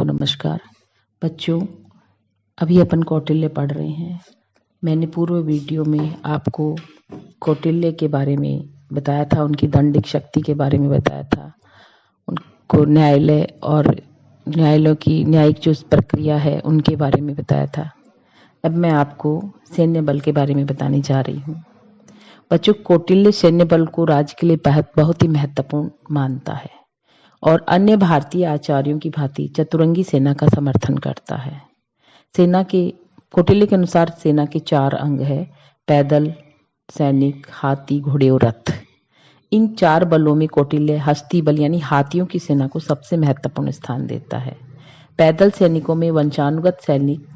को नमस्कार। बच्चों, अभी अपन कौटिल्य पढ़ रहे हैं। मैंने पूर्व वीडियो में आपको कौटिल्य के बारे में बताया था, उनकी दंडिक शक्ति के बारे में बताया था, उनको न्यायालय और न्यायालयों की न्यायिक जो प्रक्रिया है उनके बारे में बताया था। अब मैं आपको सैन्य बल के बारे में बताने जा रही हूँ। बच्चों, कौटिल्य सैन्य बल को राज्य के लिए बहुत ही महत्वपूर्ण मानता है और अन्य भारतीय आचार्यों की भांति चतुरंगी सेना का समर्थन करता है। कौटिल्य के अनुसार सेना के 4 अंग है: पैदल, सैनिक, हाथी, घोड़े और रथ। इन 4 बलों में कौटिल्य हस्ती बल यानी हाथियों की सेना को सबसे महत्वपूर्ण स्थान देता है। पैदल सैनिकों में वंशानुगत सैनिक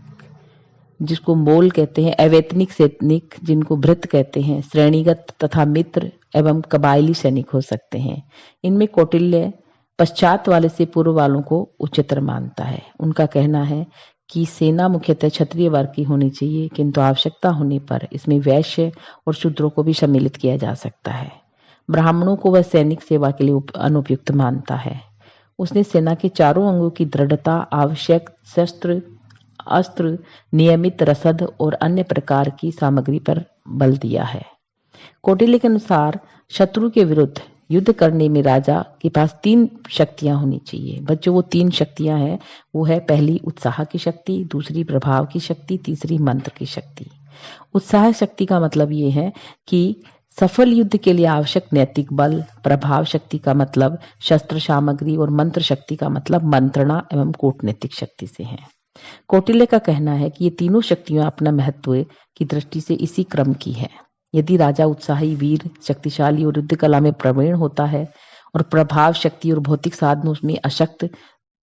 जिसको मोल कहते हैं, अवैतनिक सैनिक जिनको भृत कहते हैं, श्रेणीगत तथा मित्र एवं कबायली सैनिक हो सकते हैं। इनमें कौटिल्य पश्चात वाले से पूर्व वालों को उच्चतर मानता है। उनका कहना है कि सेना मुख्यतः क्षत्रिय वर्ग की होनी चाहिए, किंतु आवश्यकता होने पर इसमें वैश्य और शूद्रों को भी सम्मिलित किया जा सकता है। ब्राह्मणों को वह सैनिक सेवा के लिए अनुपयुक्त मानता है। उसने सेना के चारों अंगों की दृढ़ता, आवश्यक शस्त्र, अस्त्र, नियमित रसद और अन्य प्रकार की सामग्री पर बल दिया है। कौटिल्य के अनुसार शत्रु के विरुद्ध युद्ध करने में राजा के पास 3 शक्तियां होनी चाहिए। बच्चों, वो 3 शक्तियां हैं, वो है पहली उत्साह की शक्ति, दूसरी प्रभाव की शक्ति, तीसरी मंत्र की शक्ति। उत्साह शक्ति का मतलब ये है कि सफल युद्ध के लिए आवश्यक नैतिक बल, प्रभाव शक्ति का मतलब शस्त्र सामग्री और मंत्र शक्ति का मतलब मंत्रणा एवं कूटनीतिक शक्ति से है। कौटिल्य का कहना है कि ये तीनों शक्तियां अपना महत्व की दृष्टि से इसी क्रम की है। यदि राजा उत्साही, वीर, शक्तिशाली और युद्ध कला में प्रवीण होता है और प्रभाव शक्ति और भौतिक साधनों में अशक्त,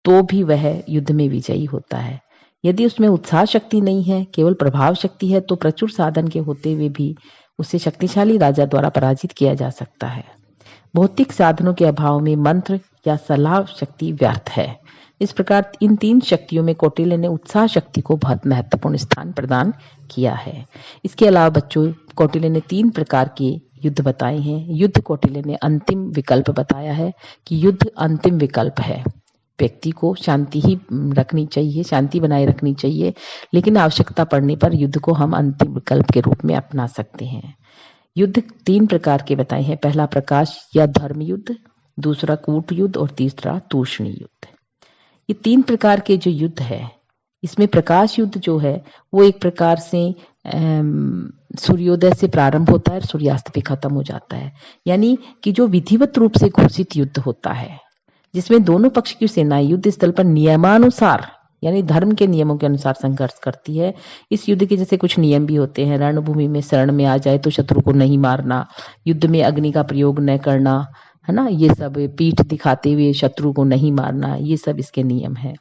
तो भी वह युद्ध में विजयी होता है। यदि उसमें उत्साह शक्ति नहीं है, केवल प्रभाव शक्ति है, तो प्रचुर साधन के होते हुए भी उसे शक्तिशाली राजा द्वारा पराजित किया जा सकता है। भौतिक साधनों के अभाव में मंत्र या सलाह शक्ति व्यर्थ है। इस प्रकार इन 3 शक्तियों में कौटिल्य ने उत्साह शक्ति को बहुत महत्वपूर्ण स्थान प्रदान किया है। इसके अलावा बच्चों, कौटिल्य ने 3 प्रकार के युद्ध बताए हैं। युद्ध कौटिल्य ने अंतिम विकल्प बताया है कि युद्ध अंतिम विकल्प है। व्यक्ति को शांति ही रखनी चाहिए, शांति बनाए रखनी चाहिए, लेकिन आवश्यकता पड़ने पर युद्ध को हम अंतिम विकल्प के रूप में अपना सकते हैं। युद्ध 3 प्रकार के बताए हैं। पहला प्रकाश या धर्म युद्ध, दूसरा कूट युद्ध और तीसरा तूष्णीय युद्ध। ये 3 प्रकार के जो युद्ध है, इसमें प्रकाश युद्ध जो है वो एक प्रकार से सूर्योदय से प्रारंभ होता है और सूर्यास्त पे खत्म हो जाता है। यानी कि जो विधिवत रूप से घोषित युद्ध होता है, जिसमें दोनों पक्ष की सेनाएं युद्ध स्थल पर नियमानुसार यानी धर्म के नियमों के अनुसार संघर्ष करती है। इस युद्ध के जैसे कुछ नियम भी होते हैं। रणभूमि में शरण में आ जाए तो शत्रु को नहीं मारना, युद्ध में अग्नि का प्रयोग न करना, है ना, ये सब, पीठ दिखाते हुए शत्रु को नहीं मारना, ये सब इसके नियम है।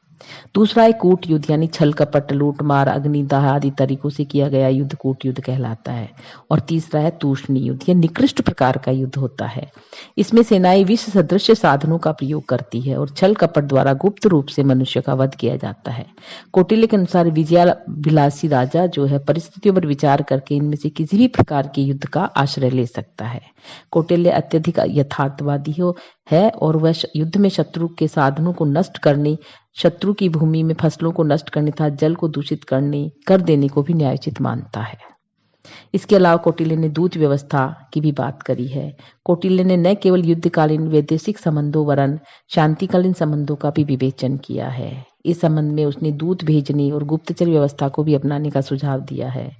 दूसरा है कूट युद्ध, यानी छल कपट, लूट मार, अग्निदाह आदि तरीकों से किया गया युद्ध कूट युद्ध कहलाता है। और तीसरा है तूष्णीय युद्ध, यह निकृष्ट प्रकार का युद्ध होता है। इसमें सेनाएं विष सदृश साधनों का प्रयोग करती है और छल कपट द्वारा गुप्त रूप से मनुष्य का वध किया जाता है। कौटिल्य के अनुसार विजयाभिलाषी राजा जो है परिस्थितियों पर विचार करके इनमें से किसी भी प्रकार के युद्ध का आश्रय ले सकता है। कौटिल्य अत्यधिक यथार्थवादी है और वह युद्ध में शत्रु के साधनों को नष्ट करने, शत्रु की भूमि में फसलों को नष्ट करने तथा जल को दूषित कर देने को भी न्यायोचित मानता है। इसके अलावा कौटिल्य ने दूत व्यवस्था की भी बात करी है। कौटिल्य ने न केवल युद्धकालीन वैदेशिक संबंधों वरन शांतिकालीन संबंधों का भी विवेचन किया है। इस संबंध में उसने दूत भेजने और गुप्तचर व्यवस्था को भी अपनाने का सुझाव दिया है।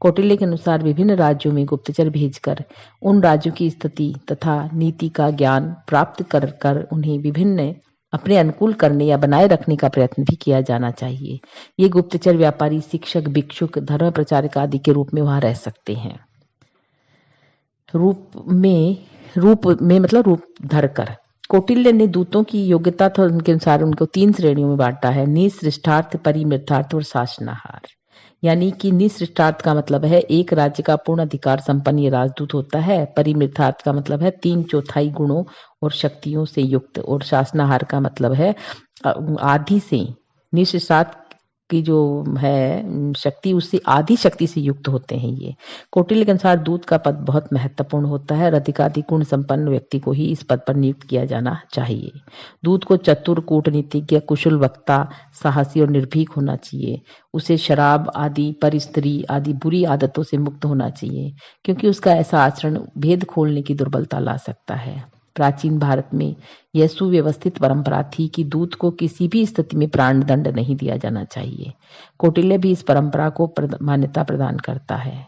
कौटिल्य के अनुसार विभिन्न राज्यों में गुप्तचर भेजकर उन राज्यों की स्थिति तथा नीति का ज्ञान प्राप्त कर उन्हें विभिन्न अपने अनुकूल करने या बनाए रखने का प्रयत्न भी किया जाना चाहिए। ये गुप्तचर व्यापारी, शिक्षक, भिक्षुक, धर्म प्रचारक आदि के रूप में वहां रह सकते हैं। रूप में मतलब रूप धरकर। कौटिल्य ने दूतों की योग्यता था उनके अनुसार उनको 3 श्रेणियों में बांटा है: निःसृष्टार्थ, परिमृतार्थ और शासनाहार। यानी कि निःसृष्टार्थ का मतलब है एक राज्य का पूर्ण अधिकार संपन्न ये राजदूत होता है। परिमृतार्थ का मतलब है 3/4 गुणों और शक्तियों से युक्त। और शासनाहार का मतलब है आदि से निःसृष्टार्थ की जो है शक्ति, उससे आधी शक्ति से युक्त होते हैं ये। कौटिल्य के अनुसार दूत का पद बहुत महत्वपूर्ण होता है और अधिकाधिक गुण संपन्न व्यक्ति को ही इस पद पर नियुक्त किया जाना चाहिए। दूत को चतुर, कूटनीतिज्ञ, कुशल वक्ता, साहसी और निर्भीक होना चाहिए। उसे शराब आदि, परस्त्री आदि बुरी आदतों से मुक्त होना चाहिए, क्योंकि उसका ऐसा आचरण भेद खोलने की दुर्बलता ला सकता है। प्राचीन भारत में यह सुव्यवस्थित परंपरा थी कि दूत को किसी भी स्थिति में प्राण दंड नहीं दिया जाना चाहिए। कौटिल्य भी इस परंपरा को मान्यता प्रदान करता है।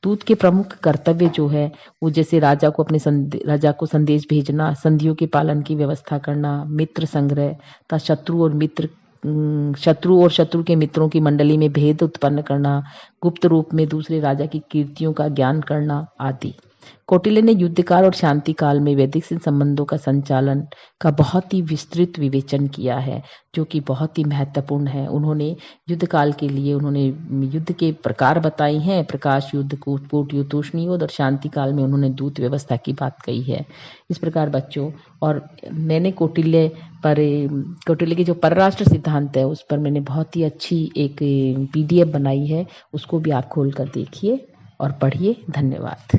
दूत के प्रमुख कर्तव्य जो है वो जैसे राजा को संदेश भेजना, संधियों के पालन की व्यवस्था करना, मित्र संग्रह तथा शत्रु के मित्रों की मंडली में भेद उत्पन्न करना, गुप्त रूप में दूसरे राजा की कीर्तियों का ज्ञान करना आदि। कौटिल्य ने युद्ध काल और शांति काल में वैदिक संबंधों का संचालन का बहुत ही विस्तृत विवेचन किया है, जो कि बहुत ही महत्वपूर्ण है। उन्होंने युद्ध काल के लिए युद्ध के प्रकार बताई हैं, प्रकाश युद्ध, कूट युद्ध, तूष्णीय युद्ध, और शांति काल में उन्होंने दूत व्यवस्था की बात कही है। इस प्रकार बच्चों, और मैंने कौटिल्य की जो परराष्ट्र सिद्धांत है उस पर मैंने बहुत ही अच्छी एक PDF बनाई है, उसको भी आप खोल कर देखिए और पढ़िए। धन्यवाद।